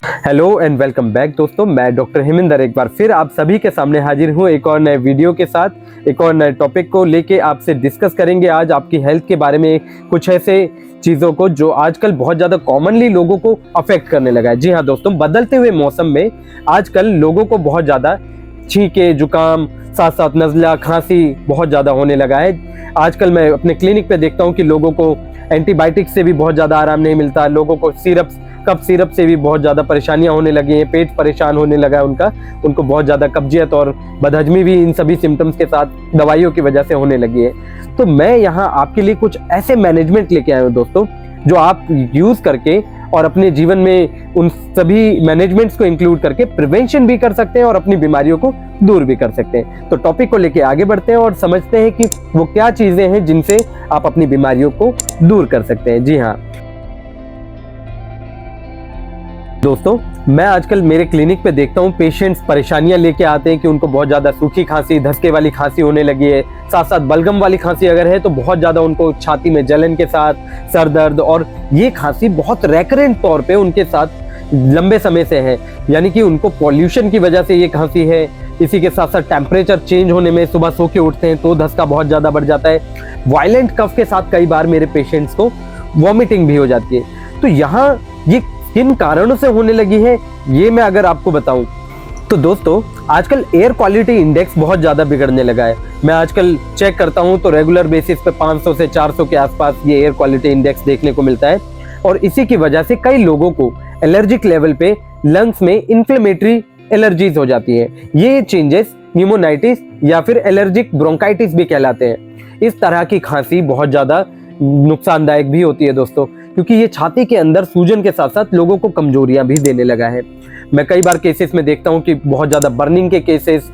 Hello and welcome back दोस्तों, मैं doctor हेमिंदर एक बार फिर आप सभी के सामने हाजिर हूँ एक और नए वीडियो के साथ, एक और नए टॉपिक को लेके आपसे डिस्कस करेंगे आज आपकी हेल्थ के बारे में, कुछ ऐसे चीज़ों को जो आजकल बहुत ज़्यादा कॉमनली लोगों को अफेक्ट करने लगा है। जी हाँ दोस्तों, बदलते हुए मौसम में आजकल लोगों को बहुत ज़्यादा छींके, जुकाम, साथ साथ नज़ला, खांसी बहुत ज़्यादा होने लगा है। आजकल मैं अपने क्लिनिक पे देखता हूँ कि लोगों को एंटीबायोटिक से भी बहुत ज़्यादा आराम नहीं मिलता, लोगों को कफ सिरप से भी बहुत ज़्यादा परेशानियां होने लगी हैं, पेट परेशान होने लगा है उनको बहुत ज़्यादा कब्जियत और बदहजमी भी इन सभी सिम्टम्स के साथ दवाइयों की वजह से होने लगी है। तो मैं यहाँ आपके लिए कुछ ऐसे मैनेजमेंट लेके आया हूँ दोस्तों, जो आप यूज़ करके और अपने जीवन में उन सभी मैनेजमेंट्स को इंक्लूड करके प्रिवेंशन भी कर सकते हैं और अपनी बीमारियों को दूर भी कर सकते हैं। तो टॉपिक को लेके आगे बढ़ते हैं और समझते हैं कि वो क्या चीज़ें हैं जिनसे आप अपनी बीमारियों को दूर कर सकते हैं। जी हाँ दोस्तों, मैं आजकल मेरे क्लिनिक पे देखता हूँ पेशेंट्स परेशानियां लेके आते हैं कि उनको बहुत ज़्यादा सूखी खांसी, धसके वाली खांसी होने लगी है, साथ साथ बलगम वाली खांसी अगर है तो बहुत ज़्यादा उनको छाती में जलन के साथ सर दर्द, और ये खांसी बहुत रेकरेंट तौर पे उनके साथ लंबे समय से है, यानी कि उनको पॉल्यूशन की वजह से ये खांसी है। इसी के साथ साथ टेम्परेचर चेंज होने में सुबह सो के उठते हैं तो धसका बहुत ज़्यादा बढ़ जाता है। वायलेंट कफ के साथ कई बार मेरे पेशेंट्स को वॉमिटिंग भी हो जाती है। तो यहाँ ये किन कारणों से होने लगी है ये मैं अगर आपको बताऊं तो दोस्तों, आजकल एयर क्वालिटी इंडेक्स बहुत ज़्यादा बिगड़ने लगा है। मैं आजकल चेक करता हूं तो रेगुलर बेसिस पे 500 से 400 के आसपास ये एयर क्वालिटी इंडेक्स देखने को मिलता है, और इसी की वजह से कई लोगों को एलर्जिक लेवल पे लंग्स में इन्फ्लेमेटरी एलर्जीज हो जाती है। ये चेंजेस न्यूमोनाइटिस या फिर एलर्जिक ब्रोंकाइटिस भी कहलाते हैं। इस तरह की खांसी बहुत ज़्यादा नुकसानदायक भी होती है दोस्तों, क्योंकि ये छाती के अंदर सूजन के साथ साथ लोगों को कमजोरियां भी देने लगा है। मैं कई बार केसेस में देखता हूं कि बहुत ज़्यादा बर्निंग के केसेस,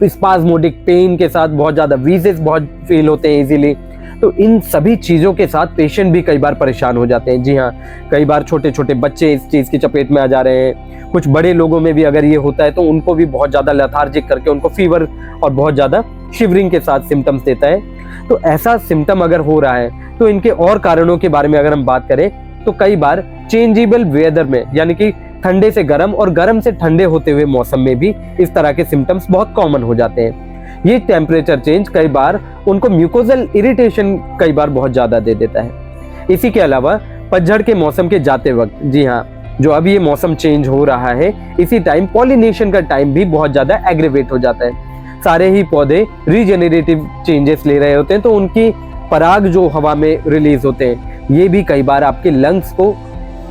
स्पाज्मोडिक पेन के साथ बहुत ज़्यादा वीजेस बहुत फील होते हैं इजीली। तो इन सभी चीज़ों के साथ पेशेंट भी कई बार परेशान हो जाते हैं। जी हाँ, कई बार छोटे छोटे बच्चे इस चीज़ की चपेट में आ जा रहे हैं। कुछ बड़े लोगों में भी अगर ये होता है तो उनको भी बहुत ज़्यादा लेथार्जिक करके उनको फीवर और बहुत ज़्यादा शिवरिंग के साथ सिम्टम्स देता है। तो ऐसा सिम्टम अगर हो रहा है तो इनके और कारणों के बारे में अगर हम बात करें तो कई बार चेंजेबल वेदर में, यानी कि ठंडे से गर्म और गर्म से ठंडे होते हुए मौसम में भी इस तरह के सिम्टम्स बहुत कॉमन हो जाते हैं। ये टेम्परेचर चेंज कई बार उनको म्यूकोजल इरिटेशन कई बार बहुत ज़्यादा दे देता है। इसी के अलावा पतझड़ के मौसम के जाते वक्त, जी हाँ, जो अभी ये मौसम चेंज हो रहा है, इसी टाइम पॉलिनेशन का टाइम भी बहुत ज़्यादा एग्रीवेट हो जाता है। सारे ही पौधे रीजेनरेटिव चेंजेस ले रहे होते हैं, तो उनकी पराग जो हवा में रिलीज होते हैं ये भी कई बार आपके लंग्स को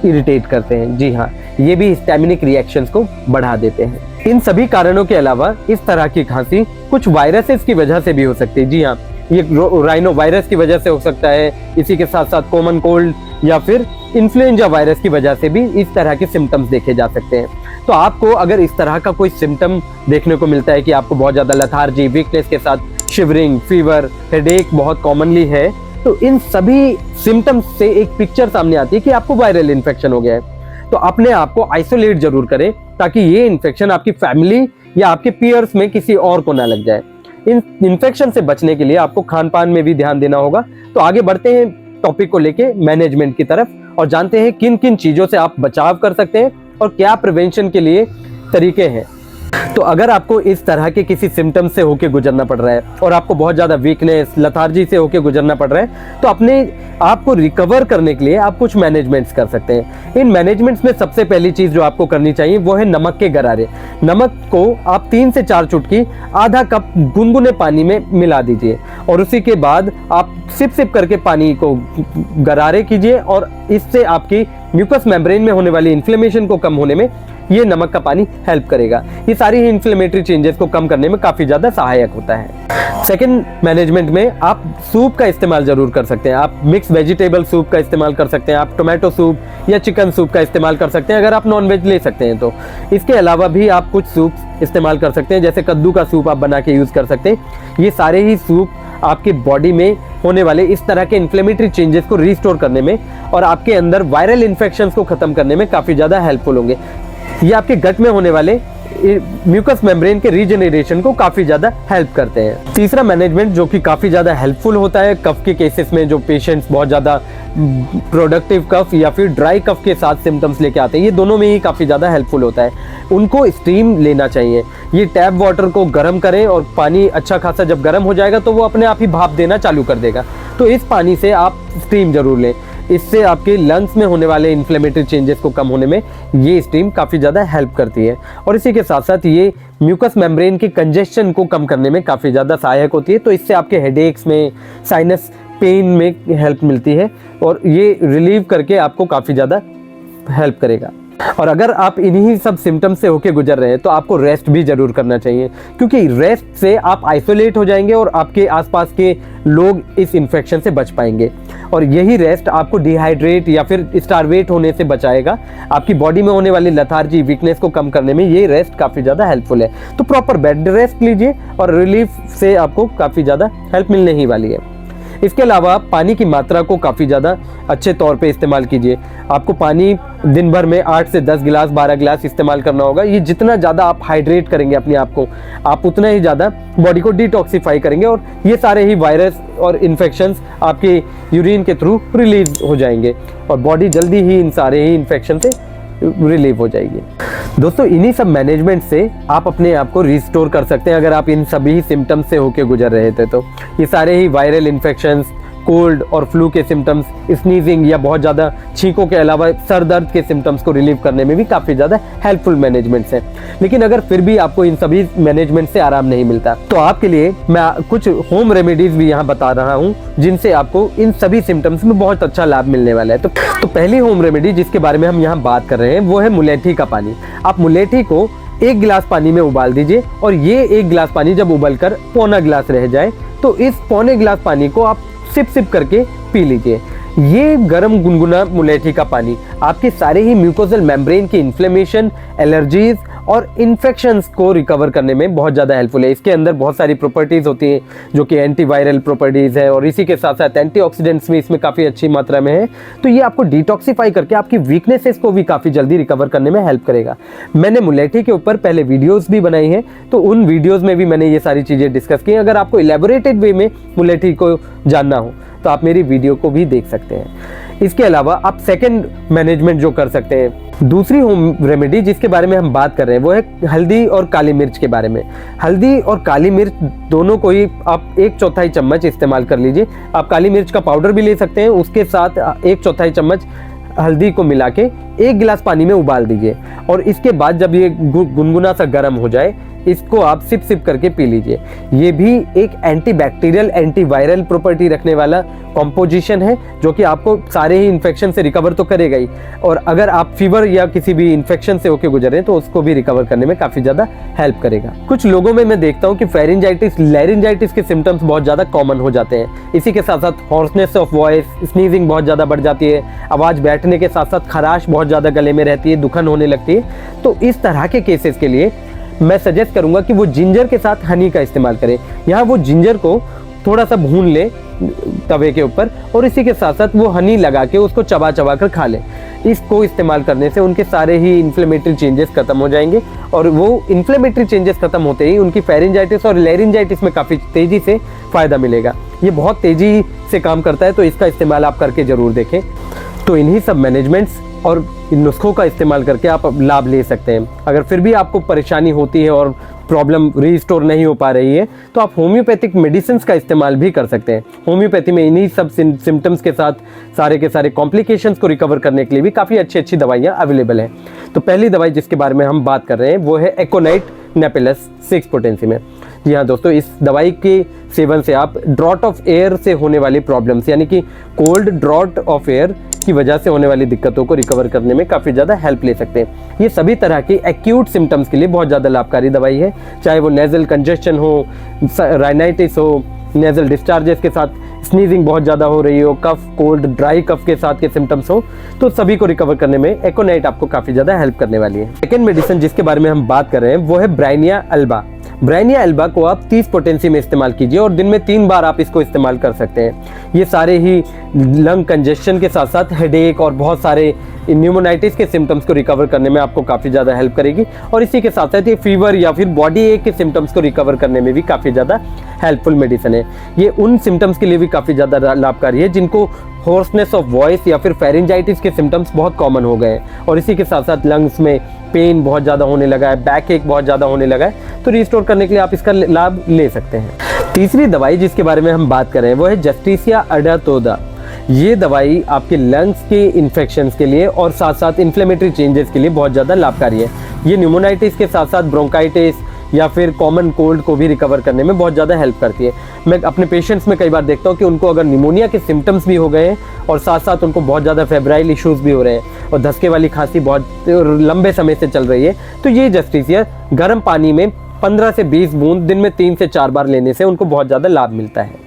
इरिटेट करते हैं। जी हाँ, ये भी हिस्टैमिनिक रिएक्शंस को बढ़ा देते हैं। इन सभी कारणों के अलावा इस तरह की खांसी कुछ वायरसेस की वजह से भी हो सकती है। जी हाँ, ये राइनो वायरस की वजह से हो सकता है, इसी के साथ साथ कॉमन कोल्ड या फिर इन्फ्लुएंजा वायरस की वजह से भी इस तरह के सिम्टम्स देखे जा सकते हैं। तो आपको अगर इस तरह का कोई सिम्टम देखने को मिलता है कि आपको बहुत ज़्यादा लेथार्जी, वीकनेस के साथ शिवरिंग, फीवर, हेडेक बहुत कॉमनली है, तो इन सभी सिम्टम्स से एक पिक्चर सामने आती है कि आपको वायरल इन्फेक्शन हो गया है। तो अपने आप को आइसोलेट जरूर करें ताकि ये इन्फेक्शन आपकी फैमिली या आपके पीयर्स में किसी और को ना लग जाए। इन इन्फेक्शन से बचने के लिए आपको खान पान में भी ध्यान देना होगा। तो आगे बढ़ते हैं टॉपिक को लेके मैनेजमेंट की तरफ और जानते हैं किन किन चीज़ों से आप बचाव कर सकते हैं और क्या प्रिवेंशन के लिए तरीके हैं। तो अगर आपको इस तरह के किसी सिम्टम्स से होके गुजरना पड़ रहा है और आपको बहुत ज़्यादा वीकनेस, लेथार्जी से होके गुजरना पड़ रहा है, तो अपने आप को रिकवर करने के लिए आप कुछ मैनेजमेंट्स कर सकते हैं। इन मैनेजमेंट्स में सबसे पहली चीज़ जो आपको करनी चाहिए वो है नमक के गरारे। नमक को आप 3 से 4 चुटकी आधा कप गुनगुने पानी में मिला दीजिए और उसी के बाद आप सिप सिप करके पानी को गरारे कीजिए, और इससे आपकी म्यूकस मेम्ब्रेन में होने वाली इन्फ्लेमेशन को कम होने में ये नमक का पानी हेल्प करेगा। ये सारी ही इन्फ्लेमेटरी चेंजेस को कम करने में काफ़ी ज़्यादा सहायक होता है। सेकेंड मैनेजमेंट में आप सूप का इस्तेमाल जरूर कर सकते हैं। आप मिक्स वेजिटेबल सूप का इस्तेमाल कर सकते हैं, आप टोमेटो सूप या चिकन सूप का इस्तेमाल कर सकते हैं अगर आप नॉनवेज ले सकते हैं तो। इसके अलावा भी आप कुछ सूप इस्तेमाल कर सकते हैं, जैसे कद्दू का सूप आप बना के यूज़ कर सकते हैं। ये सारे ही सूप आपकी बॉडी में होने वाले इस तरह के इन्फ्लेमेटरी चेंजेस को रिस्टोर करने में और आपके अंदर वायरल इन्फेक्शंस को खत्म करने में काफ़ी ज़्यादा हेल्पफुल होंगे। ये आपके गट में होने वाले म्यूकस मेम्ब्रेन के रीजनरेशन को काफी ज्यादा हेल्प करते हैं। तीसरा मैनेजमेंट जो कि काफी ज्यादा हेल्पफुल होता है कफ के केसेस में, जो पेशेंट्स बहुत ज्यादा प्रोडक्टिव कफ या फिर ड्राई कफ के साथ सिम्टम्स लेके आते हैं, ये दोनों में ही काफी ज्यादा हेल्पफुल होता है। उनको स्टीम लेना चाहिए। ये टैप वाटर को गर्म करें और पानी अच्छा खासा जब गर्म हो जाएगा तो वो अपने आप ही भाप देना चालू कर देगा। तो इस पानी से आप स्टीम जरूर लें। इससे आपके लंग्स में होने वाले इन्फ्लेमेटरी चेंजेस को कम होने में ये स्टीम काफ़ी ज़्यादा हेल्प करती है। और इसी के साथ साथ ये म्यूकस मेम्ब्रेन के कंजेशन को कम करने में काफ़ी ज़्यादा सहायक होती है। तो इससे आपके हेडेक्स में, साइनस पेन में हेल्प मिलती है और ये रिलीव करके आपको काफ़ी ज़्यादा हेल्प करेगा। और अगर आप इन्हीं सब सिम्टम्स से होके गुजर रहे हैं तो आपको रेस्ट भी जरूर करना चाहिए, क्योंकि रेस्ट से आप आइसोलेट हो जाएंगे और आपके आसपास के लोग इस इन्फेक्शन से बच पाएंगे। और यही रेस्ट आपको डिहाइड्रेट या फिर स्टारवेट होने से बचाएगा। आपकी बॉडी में होने वाली लथार्जी, वीकनेस को कम करने में ये रेस्ट काफ़ी ज़्यादा हेल्पफुल है। तो प्रॉपर बेड रेस्ट लीजिए और रिलीफ से आपको काफ़ी ज़्यादा हेल्प मिलने ही वाली है। इसके अलावा पानी की मात्रा को काफ़ी ज़्यादा अच्छे तौर पे इस्तेमाल कीजिए। आपको पानी दिन भर में 8 से 10 गिलास, 12 गिलास इस्तेमाल करना होगा। ये जितना ज़्यादा आप हाइड्रेट करेंगे अपने आप को, आप उतना ही ज़्यादा बॉडी को डिटॉक्सिफाई करेंगे और ये सारे ही वायरस और इन्फेक्शंस आपके यूरिन के थ्रू रिलीज हो जाएंगे और बॉडी जल्दी ही इन सारे ही इन्फेक्शन से रिलीव हो जाएगी। दोस्तों, इन्हीं सब मैनेजमेंट से आप अपने आप को रिस्टोर कर सकते हैं। अगर आप इन सभी सिम्टम्स से होके गुजर रहे थे तो ये सारे ही वायरल इन्फेक्शंस, कोल्ड और फ्लू के सिम्टम्स, स्नीजिंग या बहुत ज़्यादा छींकों के अलावा सर दर्द के सिम्टम्स को रिलीव करने में भी काफ़ी ज़्यादा हेल्पफुल मैनेजमेंट्स हैं। लेकिन अगर फिर भी आपको इन सभी मैनेजमेंट से आराम नहीं मिलता तो आपके लिए मैं कुछ होम रेमेडीज़ भी यहाँ बता रहा हूँ जिनसे आपको इन सभी सिम्टम्स में बहुत अच्छा लाभ मिलने वाला है। तो पहली होम रेमेडी जिसके बारे में हम यहाँ बात कर रहे हैं वो है मुलेठी का पानी। आप मुलेठी को 1 गिलास पानी में उबाल दीजिए और ये 1 गिलास पानी जब उबलकर पौना गिलास रह जाए तो इस पौने गिलास पानी को आप सिप सिप करके पी लीजिए। ये गर्म गुनगुना मुलेठी का पानी आपके सारे ही म्यूकोजल मेम्ब्रेन की इन्फ्लेमेशन, एलर्जीज और इन्फेक्शंस को रिकवर करने में बहुत ज़्यादा हेल्पफुल है। इसके अंदर बहुत सारी प्रॉपर्टीज़ होती हैं जो कि एंटीवायरल प्रॉपर्टीज़ है और इसी के साथ साथ एंटीऑक्सीडेंट्स भी इसमें काफ़ी अच्छी मात्रा में है। तो ये आपको डिटॉक्सिफाई करके आपकी वीकनेसेस को भी काफ़ी जल्दी रिकवर करने में हेल्प करेगा। मैंने मुलेठी के ऊपर पहले वीडियोज़ भी बनाई हैं, तो उन वीडियोज़ में भी मैंने ये सारी चीज़ें डिस्कस की। अगर आपको इलेबोरेटेड वे में मुलेठी को जानना हो तो आप मेरी वीडियो को भी देख सकते हैं। इसके अलावा आप सेकंड मैनेजमेंट जो कर सकते हैं, दूसरी होम रेमेडी जिसके बारे में हम बात कर रहे हैं वो है हल्दी और काली मिर्च के बारे में। हल्दी और काली मिर्च दोनों को ही आप 1/4 चम्मच इस्तेमाल कर लीजिए। आप काली मिर्च का पाउडर भी ले सकते हैं, उसके साथ 1/4 चम्मच हल्दी को मिला के 1 गिलास पानी में उबाल दीजिए और इसके बाद जब ये गुनगुना सा गर्म हो जाए इसको आप सिप सिप करके पी लीजिए। ये भी एक एंटीबैक्टीरियल, एंटीवायरल प्रॉपर्टी रखने वाला कॉम्पोजिशन है जो कि आपको सारे ही इन्फेक्शन से रिकवर तो करेगा ही, और अगर आप फीवर या किसी भी इन्फेक्शन से होकर गुजरे तो उसको भी रिकवर करने में काफ़ी ज़्यादा हेल्प करेगा। कुछ लोगों में मैं देखता हूँ कि फेरिंजाइटिस, लैरिंजाइटिस के सिम्टम्स बहुत ज़्यादा कॉमन हो जाते हैं। इसी के साथ साथ हॉर्सनेस ऑफ वॉइस, स्नीजिंग बहुत ज़्यादा बढ़ जाती है, आवाज़ बैठने के साथ साथ खराश बहुत ज़्यादा गले में रहती है, दुखन होने लगती है। तो इस तरह के केसेस के लिए मैं सजेस्ट करूंगा कि वो जिंजर के साथ हनी का इस्तेमाल करें। यहाँ वो जिंजर को थोड़ा सा भून ले तवे के ऊपर और इसी के साथ साथ वो हनी लगा के उसको चबा चबा कर खा लें। इसको इस्तेमाल करने से उनके सारे ही इन्फ्लेमेटरी चेंजेस खत्म हो जाएंगे और वो इन्फ्लेमेटरी चेंजेस खत्म होते ही उनकी फेरिंजाइटिस और लैरिंजाइटिस में काफ़ी तेज़ी से फ़ायदा मिलेगा। ये बहुत तेज़ी से काम करता है, तो इसका इस्तेमाल आप करके ज़रूर देखें। तो इन्हीं सब मैनेजमेंट्स और इन नुस्खों का इस्तेमाल करके आप लाभ ले सकते हैं। अगर फिर भी आपको परेशानी होती है और प्रॉब्लम रीस्टोर नहीं हो पा रही है तो आप होम्योपैथिक मेडिसिन का इस्तेमाल भी कर सकते हैं। होम्योपैथी में इन्हीं सब सिम्टम्स के साथ सारे के सारे कॉम्प्लिकेशंस को रिकवर करने के लिए भी काफ़ी अच्छी अच्छी दवाइयाँ अवेलेबल हैं। तो पहली दवाई जिसके बारे में हम बात कर रहे हैं वो है एकोनाइट नेपेलस 6 पोटेंसी में। जी हाँ दोस्तों, इस दवाई के सेवन से आप ड्रॉट ऑफ एयर से होने वाली प्रॉब्लम्स यानी कि कोल्ड ड्रॉट ऑफ एयर की वजह से होने वाली दिक्कतों को रिकवर करने में काफ़ी ज़्यादा हेल्प ले सकते हैं। ये सभी तरह की एक्यूट सिम्टम्स के लिए बहुत ज़्यादा लाभकारी दवाई है, चाहे वो नेज़ल कंजेशन हो, राइनाइटिस हो, नेज़ल डिस्चार्जेस के साथ स्नीजिंग बहुत ज़्यादा हो रही हो, कफ, कोल्ड, ड्राई कफ के साथ के सिम्टम्स हो, तो सभी को रिकवर करने में एकोनाइट आपको काफ़ी ज़्यादा हेल्प करने वाली है। सेकेंड मेडिसिन जिसके बारे में हम बात कर रहे हैं वो है ब्राइनिया अल्बा। ब्रायनिया एल्बा को आप 30 पोटेंसी में इस्तेमाल कीजिए और दिन में 3 बार आप इसको इस्तेमाल कर सकते हैं। ये सारे ही लंग कंजेशन के साथ साथ हेडेक और बहुत सारे न्यूमोनाइटिस के सिम्टम्स को रिकवर करने में आपको काफ़ी ज़्यादा हेल्प करेगी और इसी के साथ साथ ये फीवर या फिर बॉडी एक के सिम्टम्स को रिकवर करने में भी काफ़ी ज़्यादा हेल्पफुल मेडिसिन है। ये उन सिम्टम्स के लिए भी काफ़ी ज़्यादा लाभकारी है जिनको होर्सनेस ऑफ वॉइस या फिर फेरेंजाइटिस के सिम्टम्स बहुत कॉमन हो गए हैं और इसी के साथ साथ लंग्स में पेन बहुत ज़्यादा होने लगा है, बैक एक बहुत ज़्यादा होने लगा है, तो रिस्टोर करने के लिए आप इसका लाभ ले सकते हैं। तीसरी दवाई जिसके बारे में हम बात कर रहे हैं वो है जस्टिसिया अडातोदा। ये दवाई आपके लंग्स के इन्फेक्शंस के लिए और साथ साथ इन्फ्लेमेटरी चेंजेस के लिए बहुत ज़्यादा लाभकारी है। ये न्यूमोनाइटिस के साथ साथ ब्रोंकाइटिस या फिर कॉमन कोल्ड को भी रिकवर करने में बहुत ज़्यादा हेल्प करती है। मैं अपने पेशेंट्स में कई बार देखता हूँ कि उनको अगर निमोनिया के सिम्टम्स भी हो गए हैं और साथ साथ उनको बहुत ज़्यादा फेब्राइल इश्यूज़ भी हो रहे हैं और धसके वाली खांसी बहुत लंबे समय से चल रही है, तो ये जस्टिसिया गर्म पानी में 15 से 20 बूंद दिन में 3 से 4 बार लेने से उनको बहुत ज़्यादा लाभ मिलता है।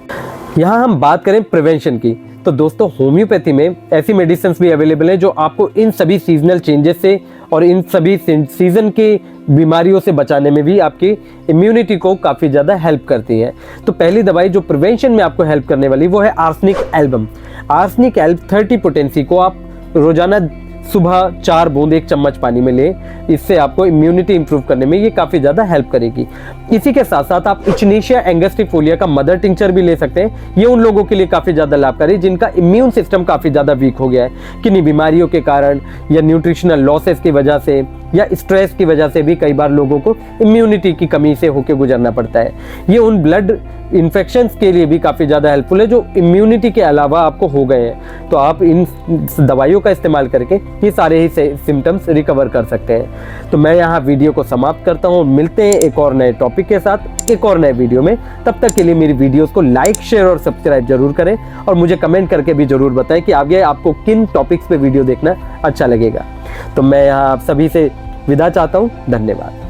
यहाँ हम बात करें प्रिवेंशन की, तो दोस्तों होम्योपैथी में ऐसी मेडिसिन भी अवेलेबल है जो आपको इन सभी सीजनल चेंजेस से और इन सभी सीजन के बीमारियों से बचाने में भी आपकी इम्यूनिटी को काफ़ी ज़्यादा हेल्प करती है। तो पहली दवाई जो प्रिवेंशन में आपको हेल्प करने वाली वो है arsenic album. Arsenic Elbe 30 potency को आप रोजाना सुबह 4 बूंद 1 चम्मच पानी में लें, इससे आपको इम्यूनिटी इंप्रूव करने में ये काफ़ी ज़्यादा हेल्प करेगी। इसी के साथ साथ आप इचनेशिया एंगस्टिफोलिया का मदर टिंचर भी ले सकते हैं। ये उन लोगों के लिए काफ़ी ज़्यादा लाभकारी है जिनका इम्यून सिस्टम काफ़ी ज़्यादा वीक हो गया है, किन्हीं बीमारियों के कारण या न्यूट्रिशनल लॉसेस की वजह से या स्ट्रेस की वजह से भी कई बार लोगों को इम्यूनिटी की कमी से होकर गुजरना पड़ता है। ये उन ब्लड इन्फेक्शंस के लिए भी काफ़ी ज़्यादा हेल्पफुल है जो इम्यूनिटी के अलावा आपको हो गए हैं। तो आप इन दवाइयों का इस्तेमाल करके ये सारे ही सिम्टम्स रिकवर कर सकते हैं। तो मैं यहाँ वीडियो को समाप्त करता हूँ। मिलते हैं एक और नए टॉपिक के साथ एक और नए वीडियो में। तब तक के लिए मेरी वीडियोस को लाइक, शेयर और सब्सक्राइब जरूर करें और मुझे कमेंट करके भी जरूर बताएं कि आगे आपको किन टॉपिक्स पे वीडियो देखना अच्छा लगेगा। तो मैं यहाँ आप सभी से विदा चाहता हूँ। धन्यवाद।